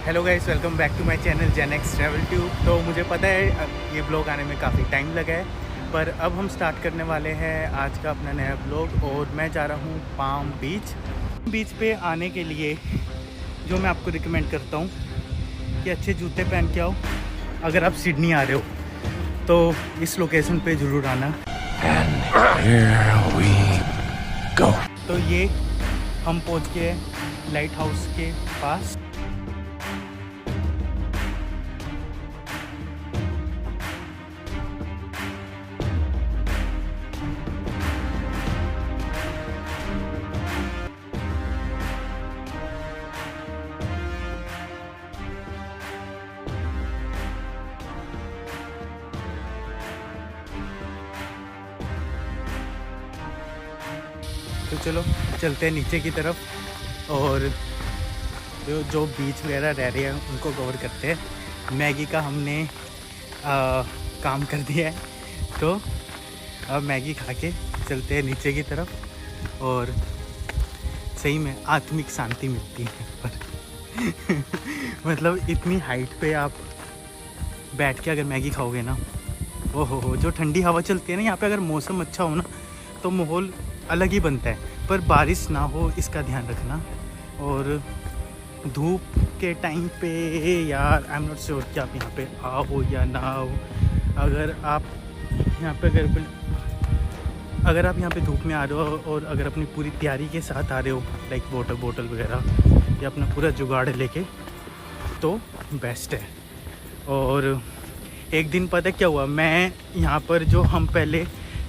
Hello guys, welcome back to my channel GenX Travel Tube. तो मुझे पता है ये ब्लॉग आने में काफ़ी टाइम लगा है, पर अब हम स्टार्ट करने वाले हैं आज का अपना नया ब्लॉग। और मैं जा रहा हूँ पाम बीच पे आने के लिए जो मैं आपको रिकमेंड करता हूँ कि अच्छे जूते पहन के आओ। अगर आप सिडनी आ रहे हो तो इस लोकेशन पे ज़रूर आना। Here we go. तो ये हम पहुँच गए लाइट हाउस के पास। तो चलो चलते हैं नीचे की तरफ और जो बीच वगैरह रह रहे हैं उनको कवर करते हैं। मैगी का हमने काम कर दिया है, तो अब मैगी खा के चलते हैं नीचे की तरफ। और सही में आत्मिक शांति मिलती है पर मतलब इतनी हाइट पे आप बैठ के अगर मैगी खाओगे ना, ओहो जो ठंडी हवा चलती है ना यहाँ पे, अगर मौसम अच्छा हो ना तो माहौल अलग ही बनता है। पर बारिश ना हो इसका ध्यान रखना। और धूप के टाइम पे यार आई एम नॉट श्योर कि आप यहाँ पे आओ या ना आओ। अगर आप यहाँ पे अगर आप यहाँ पे धूप में आ रहे हो और अगर अपनी पूरी तैयारी के साथ आ रहे हो, लाइक वाटर बोतल वगैरह या अपना पूरा जुगाड़ लेके, तो बेस्ट है। और एक दिन पता क्या हुआ, मैं यहाँ पर जो हम पहले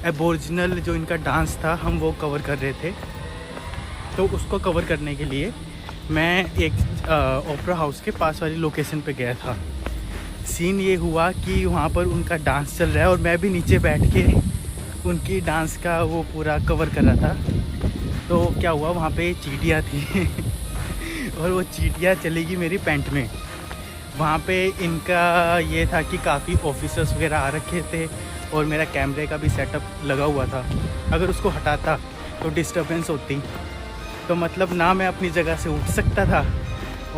एबोरिजिनल जो इनका डांस था हम वो कवर कर रहे थे, तो उसको कवर करने के लिए मैं एक ओपेरा हाउस के पास वाली लोकेशन पे गया था। सीन ये हुआ कि वहाँ पर उनका डांस चल रहा है और मैं भी नीचे बैठ के उनकी डांस का वो पूरा कवर कर रहा था। तो क्या हुआ, वहाँ पे चींटियाँ थी और वो चींटियाँ चली गई मेरी पैंट में। वहाँ पे इनका ये था कि काफ़ी ऑफिसर्स वगैरह आ रखे थे और मेरा कैमरे का भी सेटअप लगा हुआ था। अगर उसको हटाता तो डिस्टर्बेंस होती, तो मतलब ना मैं अपनी जगह से उठ सकता था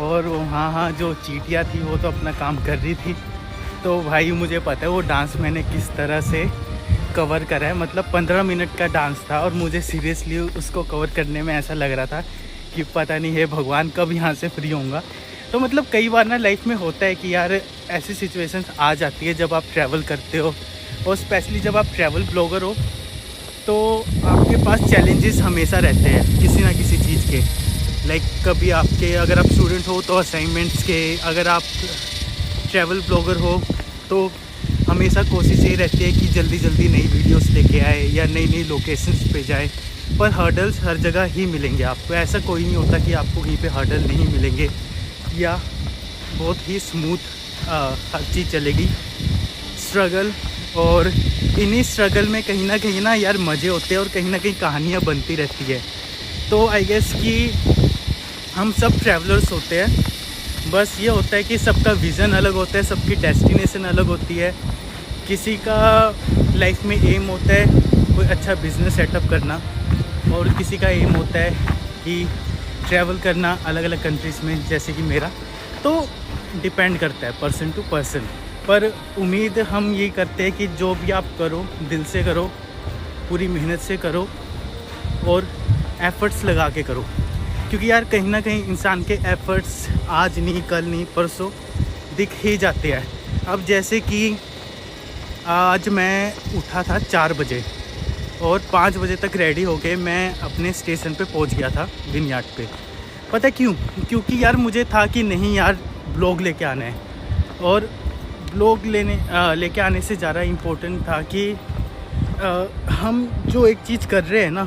और वहाँ जो चींटियाँ थी वो तो अपना काम कर रही थी। तो भाई मुझे पता है वो डांस मैंने किस तरह से कवर करा है। मतलब 15 मिनट का डांस था और मुझे सीरियसली उसको कवर करने में ऐसा लग रहा था कि पता नहीं है भगवान कब यहाँ से फ्री होऊंगा। तो मतलब कई बार ना लाइफ में होता है कि यार ऐसी सिचुएशंस आ जाती है जब आप ट्रैवल करते हो, और स्पेशली जब आप ट्रैवल ब्लॉगर हो तो आपके पास चैलेंजेस हमेशा रहते हैं किसी ना किसी चीज़ के। लाइक कभी आपके, अगर आप स्टूडेंट हो तो असाइनमेंट्स के, अगर आप ट्रैवल ब्लॉगर हो तो हमेशा कोशिश ये रहती है कि जल्दी जल्दी नई वीडियोस लेके आए या नई नई लोकेशंस पे जाए। पर हर्डल्स हर जगह ही मिलेंगे आपको, ऐसा कोई नहीं होता कि आपको कहीं पे हर्डल नहीं मिलेंगे या बहुत ही स्मूथ हर चीज़ चलेगी। स्ट्रगल, और इन्हीं स्ट्रगल में कहीं ना यार मज़े होते हैं और कहीं ना कहीं कहानियाँ बनती रहती है। तो आई गेस कि हम सब ट्रैवलर्स होते हैं, बस ये होता है कि सबका विज़न अलग होता है, सबकी डेस्टिनेशन अलग होती है। किसी का लाइफ में एम होता है कोई अच्छा बिज़नेस सेटअप करना, और किसी का एम होता है कि ट्रैवल करना अलग अलग कंट्रीज़ में, जैसे कि मेरा। तो डिपेंड करता है पर्सन टू पर्सन। पर उम्मीद हम ये करते हैं कि जो भी आप करो दिल से करो, पूरी मेहनत से करो और एफ़र्ट्स लगा के करो। क्योंकि यार कहीं ना कहीं इंसान के एफ़र्ट्स आज नहीं कल नहीं परसों दिख ही जाते हैं। अब जैसे कि आज मैं उठा था 4 बजे और 5 बजे तक रेडी होके मैं अपने स्टेशन पे पहुंच गया था विनयार्ड पे। पता क्यों? क्योंकि यार मुझे था कि नहीं यार ब्लॉग लेके आना है, और ब्लॉग लेके आने से ज़्यादा इम्पोर्टेंट था कि हम जो एक चीज़ कर रहे हैं ना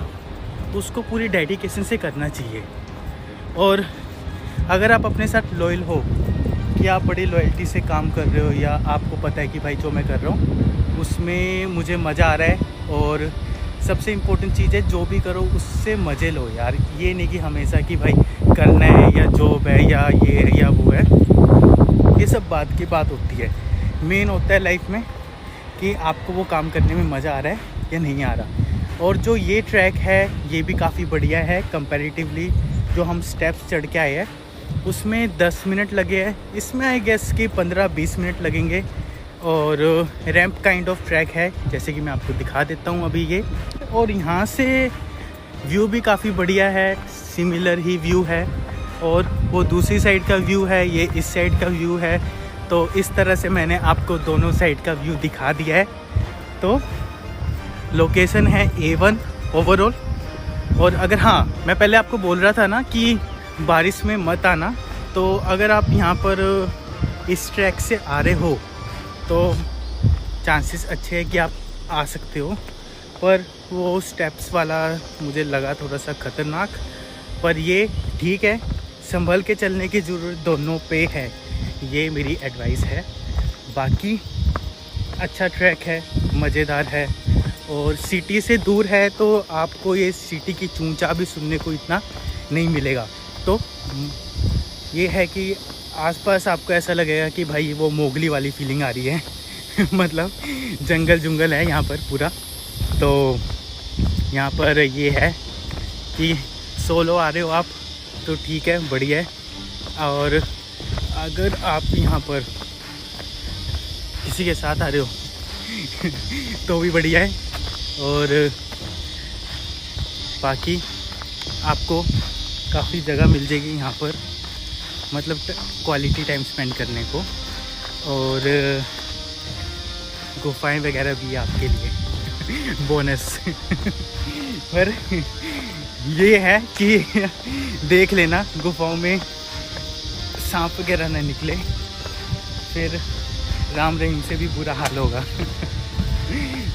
उसको पूरी डेडिकेशन से करना चाहिए। और अगर आप अपने साथ लॉयल हो कि आप बड़ी लॉयल्टी से काम कर रहे हो, या आपको पता है कि भाई जो मैं कर रहा हूँ उसमें मुझे मज़ा आ रहा है, और सबसे इम्पोर्टेंट चीज़ है जो भी करो उससे मज़े लो यार। ये नहीं कि हमेशा कि भाई करना है या जॉब है या ये है या वो है, ये सब बात की बात होती है। मेन होता है लाइफ में कि आपको वो काम करने में मज़ा आ रहा है या नहीं आ रहा। और जो ये ट्रैक है ये भी काफ़ी बढ़िया है कंपैरेटिवली जो हम स्टेप्स चढ़ के आए हैं। उसमें 10 मिनट लगे हैं, इसमें आई गेस कि 15-20 मिनट लगेंगे। और रैंप काइंड ऑफ ट्रैक है, जैसे कि मैं आपको दिखा देता हूँ अभी ये। और यहाँ से व्यू भी काफ़ी बढ़िया है, सिमिलर ही व्यू है। और वो दूसरी साइड का व्यू है, ये इस साइड का व्यू है। तो इस तरह से मैंने आपको दोनों साइड का व्यू दिखा दिया है। तो लोकेशन है A1 ओवरऑल। और अगर हाँ, मैं पहले आपको बोल रहा था ना कि बारिश में मत आना, तो अगर आप यहाँ पर इस ट्रैक से आ रहे हो तो चांसेस अच्छे हैं कि आप आ सकते हो। पर वो स्टेप्स वाला मुझे लगा थोड़ा सा ख़तरनाक, पर ये ठीक है, संभल के चलने की ज़रूरत दोनों पे है, ये मेरी एडवाइस है। बाकी अच्छा ट्रैक है, मज़ेदार है। और सिटी से दूर है तो आपको ये सिटी की चूंचा भी सुनने को इतना नहीं मिलेगा। तो ये है कि आसपास आपको ऐसा लगेगा कि भाई वो मोगली वाली फीलिंग आ रही है मतलब जंगल जुंगल है यहाँ पर पूरा। तो यहाँ पर ये है कि सोलो आ रहे हो आप तो ठीक है, बढ़िया है। और अगर आप यहाँ पर किसी के साथ आ रहे हो तो भी बढ़िया है। और बाकी आपको काफ़ी जगह मिल जाएगी यहाँ पर, मतलब क्वालिटी टाइम स्पेंड करने को। और गुफाएं वगैरह भी है आपके लिए बोनस पर ये है कि देख लेना गुफाओं में सांप वगैरह ना निकले, फिर राम रहीम से भी बुरा हाल होगा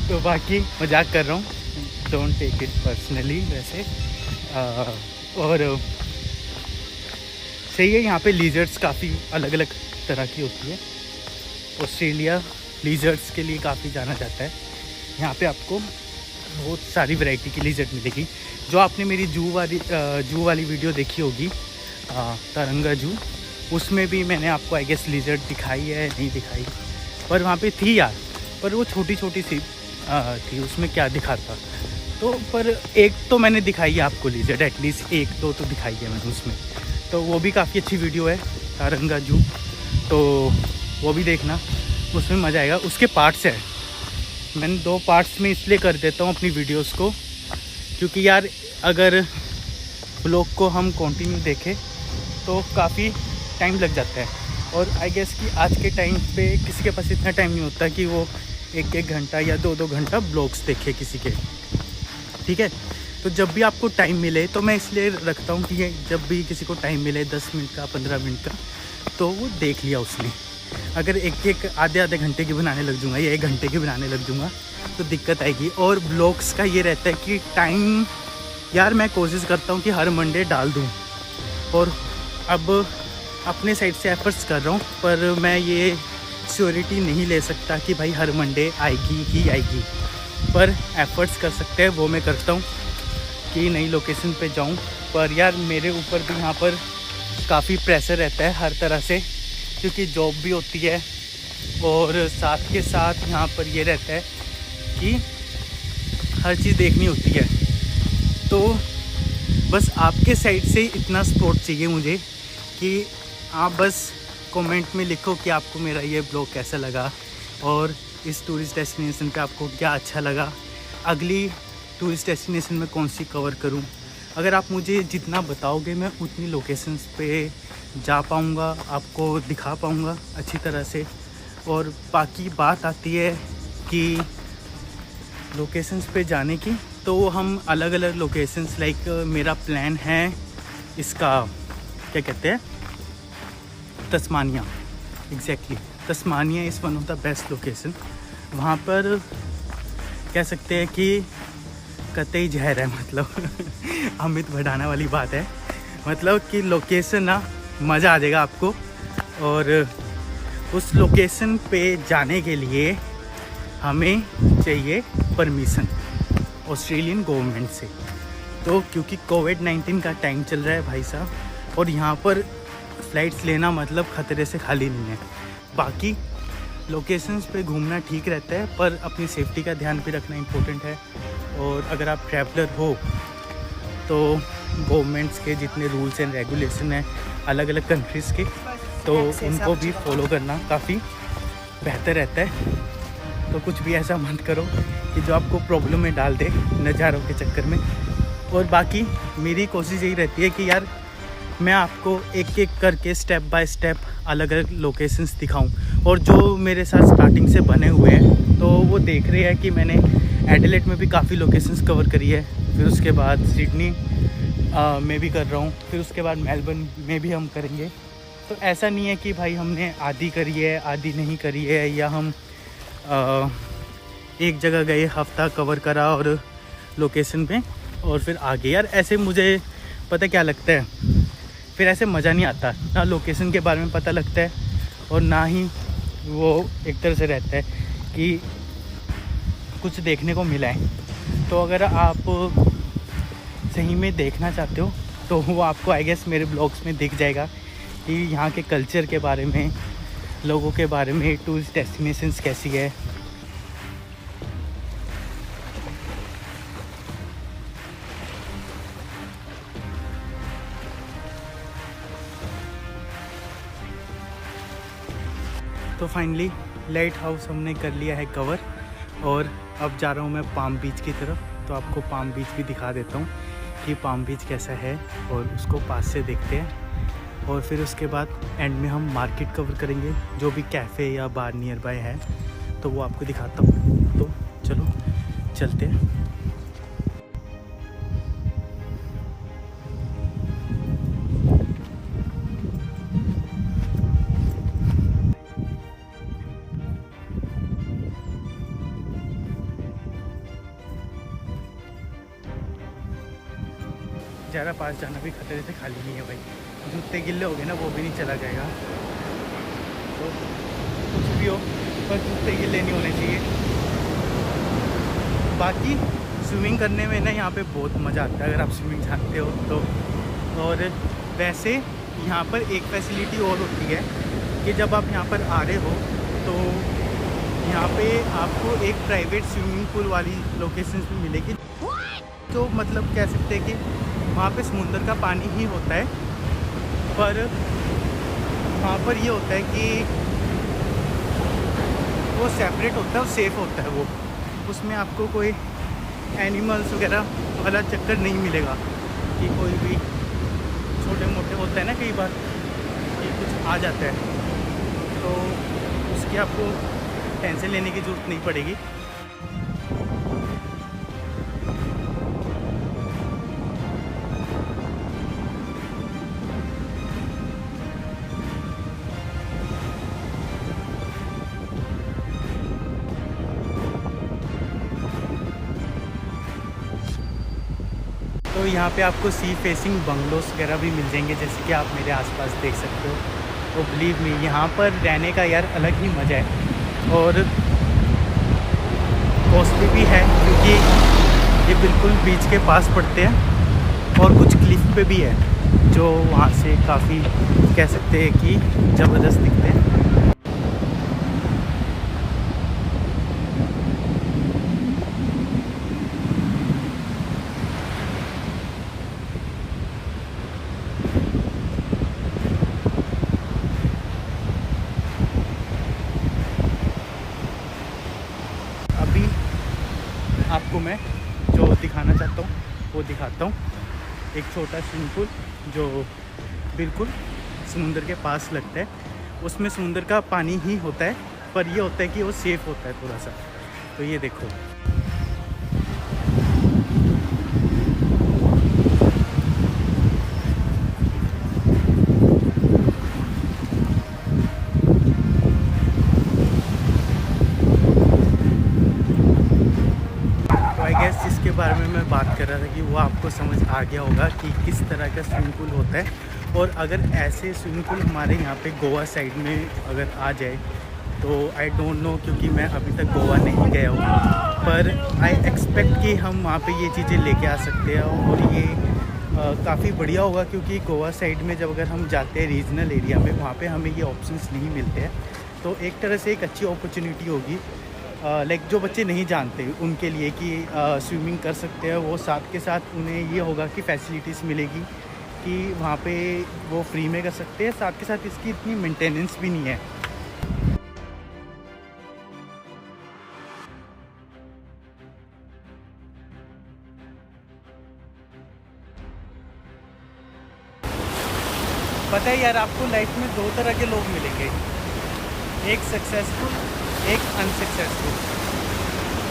तो बाकी मजाक कर रहा हूँ, डोंट टेक इट पर्सनली वैसे। और सही है, यहाँ पे लीजर्ड्स काफ़ी अलग अलग तरह की होती है। ऑस्ट्रेलिया लीजर्ड्स के लिए काफ़ी जाना जाता है। यहाँ पे आपको बहुत सारी वैरायटी की लीजर्ड मिलेगी। जो आपने मेरी जू वाली वीडियो देखी होगी, तारंगा जू, उसमें भी मैंने आपको आई गेस लीजर्ड दिखाई है, नहीं दिखाई, पर वहाँ पे थी यार, पर वो छोटी छोटी सी थी, उसमें क्या दिखाता। तो पर एक तो मैंने दिखाई है आपको लीजर्ड, एटलीस्ट एक दो तो दिखाई है मैंने उसमें। तो वो भी काफ़ी अच्छी वीडियो है, तारंगा जू, तो वो भी देखना, उसमें मज़ा आएगा। उसके पार्ट्स है, मैंने 2 पार्ट्स में इसलिए कर देता हूँ अपनी वीडियोस को, क्योंकि यार अगर ब्लॉग को हम कंटिन्यू देखें तो काफ़ी टाइम लग जाता है। और आई गेस कि आज के टाइम पे किसी के पास इतना टाइम नहीं होता कि वो 1-1 घंटा या 2-2 घंटा ब्लॉग्स देखे किसी के, ठीक है। तो जब भी आपको टाइम मिले, तो मैं इसलिए रखता हूँ कि ये जब भी किसी को टाइम मिले 10 मिनट का, 15 मिनट का, तो वो देख लिया उसने। अगर एक आधे घंटे की बनाने लग जाऊँगा या 1 घंटे की बनाने लग जाऊँगा तो दिक्कत आएगी। और ब्लॉग्स का ये रहता है कि टाइम, यार मैं कोशिश करता हूँ कि हर मंडे डाल दूँ, और अब अपने साइड से एफर्ट्स कर रहा हूँ, पर मैं ये श्योरिटी नहीं ले सकता कि भाई हर मंडे आएगी ही आएगी, पर एफर्ट्स कर सकते हैं, वो मैं करता हूँ कि नई लोकेशन पे जाऊँ। पर यार मेरे ऊपर भी यहाँ पर काफ़ी प्रेशर रहता है हर तरह से, क्योंकि जॉब भी होती है, और साथ के साथ यहाँ पर ये रहता है कि हर चीज़ देखनी होती है। तो बस आपके साइड से इतना सपोर्ट चाहिए मुझे कि आप बस कमेंट में लिखो कि आपको मेरा ये ब्लॉग कैसा लगा, और इस टूरिस्ट डेस्टिनेशन पे आपको क्या अच्छा लगा, अगली टूरिस्ट डेस्टिनेशन में कौन सी कवर करूं। अगर आप मुझे जितना बताओगे मैं उतनी लोकेशंस पे जा पाऊंगा, आपको दिखा पाऊंगा अच्छी तरह से। और बाकी बात आती है कि लोकेशंस पे जाने की, तो हम अलग अलग लोकेशंस, लाइक मेरा प्लान है इसका, क्या कहते हैं, Tasmania, exactly Tasmania is one of the best location. वहाँ पर कह सकते हैं कि कतई जहर है, मतलब अमित भड़ाना वाली बात है, मतलब कि लोकेशन ना मज़ा आ जाएगा आपको। और उस लोकेशन पे जाने के लिए हमें चाहिए परमिशन ऑस्ट्रेलियन गवर्नमेंट से। तो क्योंकि कोविड-19 का टाइम चल रहा है भाई साहब, और यहाँ पर फ़्लाइट्स लेना मतलब ख़तरे से खाली नहीं है। बाकी लोकेशंस पे घूमना ठीक रहता है, पर अपनी सेफ्टी का ध्यान भी रखना इम्पोर्टेंट है। और अगर आप ट्रैवलर हो तो गवर्नमेंट्स के जितने रूल्स एंड रेगुलेशन हैं अलग अलग कंट्रीज़ के, तो उनको भी फॉलो करना काफ़ी बेहतर रहता है। तो कुछ भी ऐसा मत करो कि जो आपको प्रॉब्लम में डाल दे नज़ारों के चक्कर में। और बाकी मेरी कोशिश यही रहती है कि यार मैं आपको एक एक करके स्टेप बाय स्टेप अलग अलग लोकेशंस दिखाऊं। और जो मेरे साथ स्टार्टिंग से बने हुए हैं तो वो देख रहे हैं कि मैंने एडिलेड में भी काफ़ी लोकेशंस कवर करी है, फिर उसके बाद सिडनी में भी कर रहा हूँ, फिर उसके बाद मेलबर्न में भी हम करेंगे। तो ऐसा नहीं है कि भाई हमने आधी करी है आधी नहीं करी है, या हम एक जगह गए हफ्ता कवर करा और लोकेशन पे और फिर आगे। यार ऐसे मुझे पता क्या लगता है, फिर ऐसे मज़ा नहीं आता, ना लोकेशन के बारे में पता लगता है और ना ही वो एक तरह से रहता है कि कुछ देखने को मिला है। तो अगर आप सही में देखना चाहते हो तो वो आपको आई गेस मेरे ब्लॉग्स में दिख जाएगा कि यहाँ के कल्चर के बारे में, लोगों के बारे में, टूरिस्ट डेस्टिनेशंस कैसी है। तो फाइनली लाइट हाउस हमने कर लिया है कवर और अब जा रहा हूँ मैं पाम बीच की तरफ। तो आपको पाम बीच भी दिखा देता हूँ कि पाम बीच कैसा है और उसको पास से देखते हैं। और फिर उसके बाद एंड में हम मार्केट कवर करेंगे, जो भी कैफ़े या बार नियर बाय है तो वो आपको दिखाता हूँ। तो चलो चलते हैं। ज़्यादा पास जाना भी खतरे से खाली नहीं है भाई, जूते गिल्ले हो गए ना वो भी नहीं चला जाएगा। तो कुछ भी हो पर जूते गिल्ले नहीं होने चाहिए। बाकी स्विमिंग करने में ना यहाँ पे बहुत मज़ा आता है अगर आप स्विमिंग जानते हो तो। और वैसे यहाँ पर एक फैसिलिटी और होती है कि जब आप यहाँ पर आ रहे हो तो यहाँ पे आपको एक प्राइवेट स्विमिंग पूल वाली लोकेशन भी मिलेगी, तो मतलब कह सकते हैं कि वहाँ पे समुंदर का पानी ही होता है, पर वहाँ पर ये होता है कि वो सेपरेट होता है और सेफ़ होता है वो, उसमें आपको कोई एनिमल्स वगैरह वाला चक्कर नहीं मिलेगा कि कोई भी छोटे मोटे होता है ना कई बार कि कुछ आ जाता है, तो उसकी आपको टेंशन लेने की ज़रूरत नहीं पड़ेगी। तो यहाँ पे आपको सी फेसिंग बंगलोस वगैरह भी मिल जाएंगे, जैसे कि आप मेरे आसपास देख सकते हो। तो बिलीव मी यहाँ पर रहने का यार अलग ही मज़ा है और कॉस्टली भी है क्योंकि ये बिल्कुल बीच के पास पड़ते हैं और कुछ क्लिफ पे भी है जो वहाँ से काफ़ी कह सकते हैं कि ज़बरदस्त दिखते हैं। आपको मैं जो दिखाना चाहता हूँ वो दिखाता हूँ। एक छोटा स्विमिंग पूल जो बिल्कुल समुंदर के पास लगता है, उसमें समुंदर का पानी ही होता है, पर ये होता है कि वो सेफ़ होता है थोड़ा सा। तो ये देखो, जिसके बारे में मैं बात कर रहा था कि वो आपको समझ आ गया होगा कि किस तरह का स्विमिंग पूल होता है। और अगर ऐसे स्विमिंग पूल हमारे यहाँ पे गोवा साइड में अगर आ जाए तो आई डोंट नो, क्योंकि मैं अभी तक गोवा नहीं गया हूँ, पर आई एक्सपेक्ट कि हम वहाँ पे ये चीज़ें लेके आ सकते हैं और ये काफ़ी बढ़िया होगा। क्योंकि गोवा साइड में जब अगर हम जाते हैं रीजनल एरिया में, वहाँ पे हमें ये ऑप्शंस नहीं मिलते हैं, तो एक तरह से एक अच्छी अपॉर्चुनिटी होगी लाइक जो बच्चे नहीं जानते उनके लिए कि स्विमिंग कर सकते हैं वो, साथ के साथ उन्हें ये होगा कि फैसिलिटीज़ मिलेगी कि वहाँ पे वो फ्री में कर सकते हैं, साथ के साथ इसकी इतनी मेंटेनेंस भी नहीं है। पता है यार, आपको लाइफ में दो तरह के लोग मिलेंगे, एक सक्सेसफुल, एक अनसक्सेसफुल।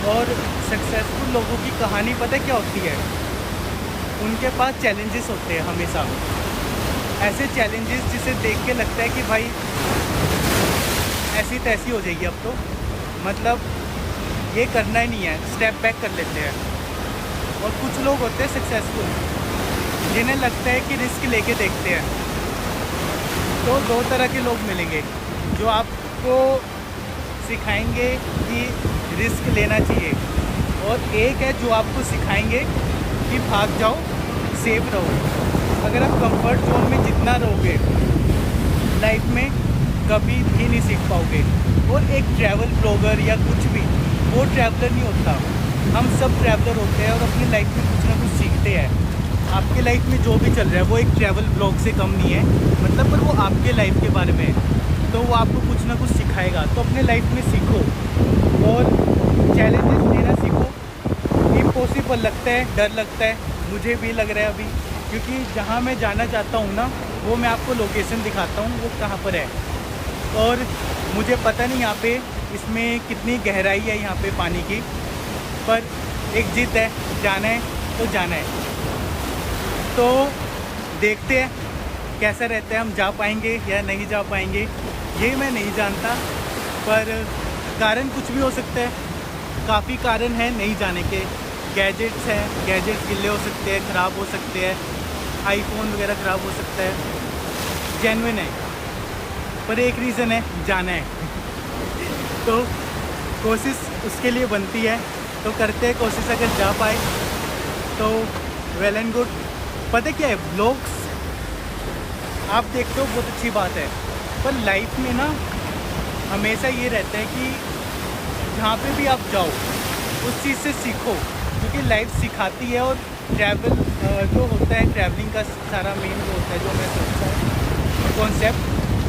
और सक्सेसफुल लोगों की कहानी पता है क्या होती है? उनके पास चैलेंजेस होते हैं हमेशा, ऐसे चैलेंजेस जिसे देख के लगता है कि भाई ऐसी तैसी हो जाएगी अब तो, मतलब ये करना ही नहीं है, स्टेप बैक कर लेते हैं। और कुछ लोग होते हैं सक्सेसफुल, जिन्हें लगता है कि रिस्क लेके देखते हैं। तो दो तरह के लोग मिलेंगे जो आपको सिखाएंगे कि रिस्क लेना चाहिए, और एक है जो आपको सिखाएंगे कि भाग जाओ, सेफ रहो। अगर आप कंफर्ट जोन में जितना रहोगे लाइफ में कभी भी नहीं सीख पाओगे। और एक ट्रैवल ब्लॉगर या कुछ भी, वो ट्रैवलर नहीं होता। हम सब ट्रैवलर होते हैं और अपनी लाइफ में कुछ ना कुछ सीखते हैं। आपके लाइफ में जो भी चल रहा है वो एक ट्रैवल ब्लॉग से कम नहीं है, मतलब पर वो आपके लाइफ के बारे में है, तो वो आपको कुछ ना कुछ सिखाएगा। तो अपने लाइफ में सीखो और चैलेंजेस लेना सीखो। इम्पॉसिबल लगता है, डर लगता है, मुझे भी लग रहा है अभी, क्योंकि जहाँ मैं जाना चाहता हूँ ना, वो मैं आपको लोकेशन दिखाता हूँ वो कहाँ पर है। और मुझे पता नहीं यहाँ पे इसमें कितनी गहराई है यहाँ पे पानी की, पर एक जिद है, जाना है तो जाना है। तो देखते हैं कैसा रहता है, हम जा पाएंगे या नहीं जा पाएंगे ये मैं नहीं जानता, पर कारण कुछ भी हो सकता है। काफ़ी कारण हैं नहीं जाने के। गैजेट्स हैं, गैजेट्स गिले हो सकते हैं, ख़राब हो सकते हैं, आईफोन वगैरह ख़राब हो सकता है, जेन्युइन है, पर एक रीज़न है, जाना है। तो कोशिश उसके लिए बनती है, तो करते हैं कोशिश। अगर जा पाए तो वेल एंड गुड। पता क्या है, ब्लॉग्स आप देखते हो बहुत अच्छी बात है, पर लाइफ में ना हमेशा ये रहता है कि जहाँ पे भी आप जाओ उस चीज़ से सीखो, क्योंकि लाइफ सिखाती है। और ट्रैवल जो होता है, ट्रैवलिंग का सारा मेन जो होता है, जो मैं सोचता हूँ कॉन्सेप्ट,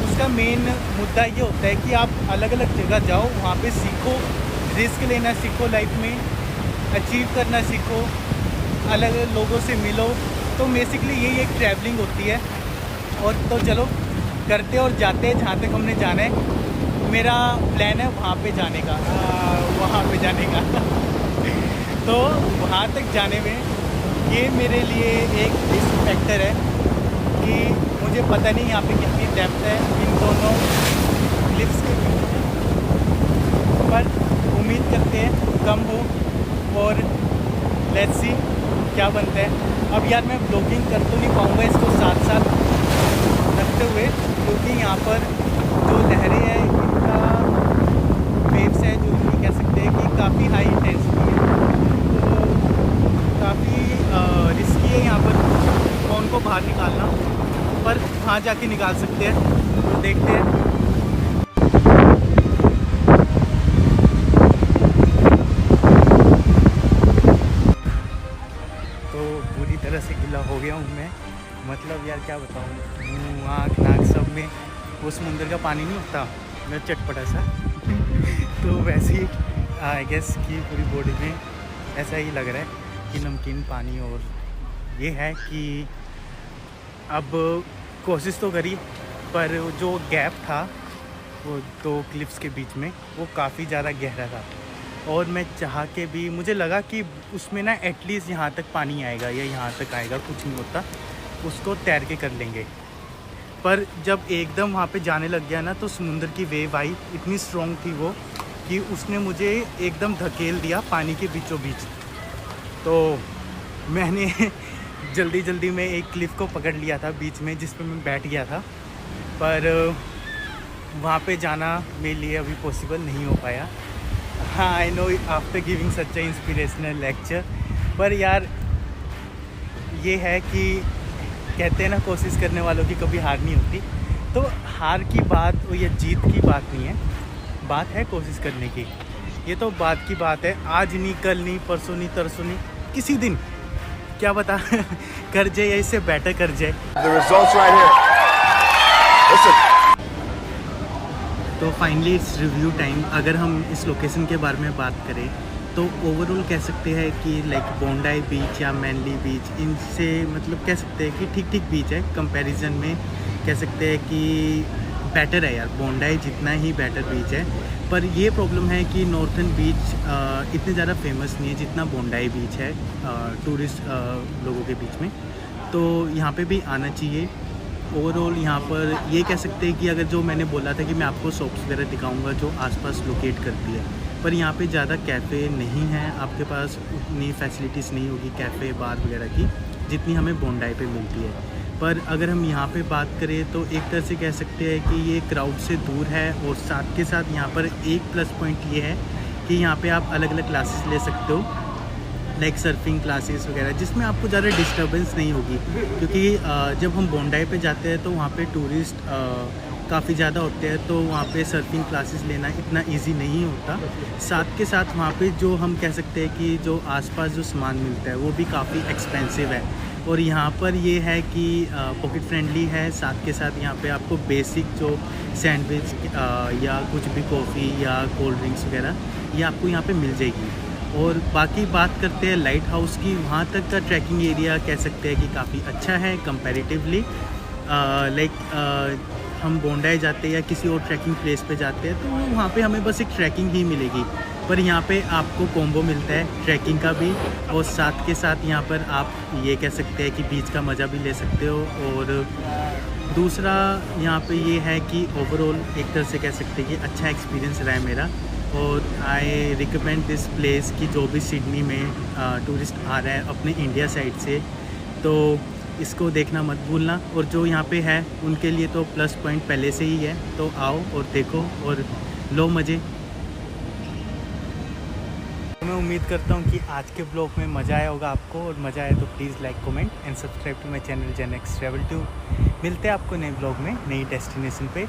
उसका मेन मुद्दा ये होता है कि आप अलग अलग जगह जाओ, वहाँ पे सीखो, रिस्क लेना सीखो, लाइफ में अचीव करना सीखो, अलग अलग लोगों से मिलो। तो बेसिकली यही एक ट्रैवलिंग होती है। और तो चलो करते और जाते हैं जहाँ तक हमने जाना है। मेरा प्लान है वहाँ पे जाने का, वहाँ पे जाने का। तो वहाँ तक जाने में ये मेरे लिए एक रिस्क फैक्टर है कि मुझे पता नहीं यहाँ पे कितनी डेप्थ है इन दोनों क्लिफ्स के बीच, पर उम्मीद करते हैं कम हो, और लेट्स सी क्या बनता है। अब यार मैं ब्लॉगिंग कर तो नहीं पाऊँगा इसको साथ साथ रखते हुए, क्योंकि यहाँ पर जो लहरें हैं, इनका वेव्स है, जो ये कह सकते हैं कि काफ़ी हाई इंटेंसिटी है, तो काफ़ी रिस्की है यहाँ पर फ़ोन को बाहर निकालना, पर वहाँ जाके निकाल सकते हैं। तो देखते हैं। पूरी तरह से गिला हो गया हूँ मैं, मतलब यार क्या बताऊँ, मुँह आँख नाक सब में वो समुंदर का पानी नहीं होता, मैं चटपटा सा। तो वैसे ही आई गेस कि पूरी बॉडी में ऐसा ही लग रहा है कि नमकीन पानी। और ये है कि अब कोशिश तो करी, पर जो गैप था वो दो क्लिप्स के बीच में, वो काफ़ी ज़्यादा गहरा था, और मैं चाह के भी मुझे लगा कि उसमें ना एटलीस्ट यहाँ तक पानी आएगा या यहाँ तक आएगा, कुछ नहीं होता, उसको तैर के कर लेंगे। पर जब एकदम वहाँ पे जाने लग गया ना, तो समुंदर की वेव आई, इतनी स्ट्रॉन्ग थी वो कि उसने मुझे एकदम धकेल दिया पानी के बीचों बीच। तो मैंने जल्दी जल्दी में एक क्लिफ को पकड़ लिया था बीच में, जिस पे मैं बैठ गया था, पर वहाँ पे जाना मेरे लिए अभी पॉसिबल नहीं हो पाया। हाँ, I know after giving such A inspirational lecture, पर यार ये है कि कहते हैं ना, कोशिश करने वालों की कभी हार नहीं होती। तो हार की बात और ये जीत की बात नहीं है, बात है कोशिश करने की। ये तो बात की बात है, आज नहीं, कल नहीं, परसों नहीं, तरसों नहीं, किसी दिन क्या पता कर जाए या इससे बेटर कर जाए। The results right here. Listen. तो फाइनली इट्स रिव्यू टाइम। अगर हम इस लोकेशन के बारे में बात करें तो ओवरऑल कह सकते हैं कि लाइक बोंडाई बीच या मैनली बीच, इनसे मतलब कह सकते हैं कि ठीक ठीक बीच है। कंपैरिजन में कह सकते हैं कि बेटर है यार, बोंडाई जितना ही बेटर बीच है। पर ये प्रॉब्लम है कि नॉर्थन बीच इतने ज़्यादा फेमस नहीं है जितना बोंडाई बीच है टूरिस्ट लोगों के बीच में। तो यहाँ पे भी आना चाहिए। ओवरऑल यहाँ पर ये कह सकते हैं कि अगर जो मैंने बोला था कि मैं आपको शॉप्स वगैरह दिखाऊंगा जो आसपास लोकेट करती है, पर यहाँ पे ज़्यादा कैफ़े नहीं है, आपके पास उतनी फैसिलिटीज़ नहीं होगी कैफ़े बार वगैरह की जितनी हमें बोंडाई पे मिलती है। पर अगर हम यहाँ पे बात करें तो एक तरह से कह सकते हैं कि ये क्राउड से दूर है, और साथ के साथ यहाँ पर एक प्लस पॉइंट ये है कि यहाँ पे आप अलग अलग क्लासेस ले सकते हो, लाइक सर्फिंग क्लासेस वगैरह, जिसमें आपको ज़्यादा डिस्टर्बेंस नहीं होगी। क्योंकि जब हम बोंडाई पे जाते हैं तो वहाँ पे टूरिस्ट काफ़ी ज़्यादा होते हैं, तो वहाँ पे सर्फिंग क्लासेस लेना इतना इजी नहीं होता। साथ के साथ वहाँ पे जो हम कह सकते हैं कि जो आसपास जो सामान मिलता है वो भी काफ़ी एक्सपेंसिव है, और यहाँ पर ये है कि पॉकेट फ्रेंडली है। साथ के साथ यहाँ पे आपको बेसिक जो सैंडविच या कुछ भी कॉफ़ी या कोल्ड ड्रिंक्स वगैरह ये आपको यहाँ पे मिल जाएगी। और बाकी बात करते हैं लाइट हाउस की, वहाँ तक का ट्रैकिंग एरिया कह सकते हैं कि काफ़ी अच्छा है कंपैरेटिवली। लाइक हम बोंडाई जाते हैं या किसी और ट्रैकिंग प्लेस पे जाते हैं तो वहाँ पे हमें बस एक ट्रैकिंग ही मिलेगी, पर यहाँ पे आपको कॉम्बो मिलता है ट्रैकिंग का भी, और साथ के साथ यहाँ पर आप ये कह सकते हैं कि बीच का मज़ा भी ले सकते हो। और दूसरा यहाँ पे ये है कि ओवरऑल एक तरह से कह सकते हैं कि अच्छा एक्सपीरियंस रहा है मेरा, और आई रिकमेंड दिस प्लेस कि जो भी सिडनी में टूरिस्ट आ रहा है अपने इंडिया साइड से, तो इसको देखना मत भूलना। और जो यहाँ पे है उनके लिए तो प्लस पॉइंट पहले से ही है, तो आओ और देखो और लो मज़े। मैं उम्मीद करता हूँ कि आज के ब्लॉग में मज़ा आया होगा आपको, और मज़ा आया तो please like comment and subscribe to my channel Gen X Travel Tube. मिलते हैं आपको नए ब्लॉग में नई डेस्टिनेशन पे।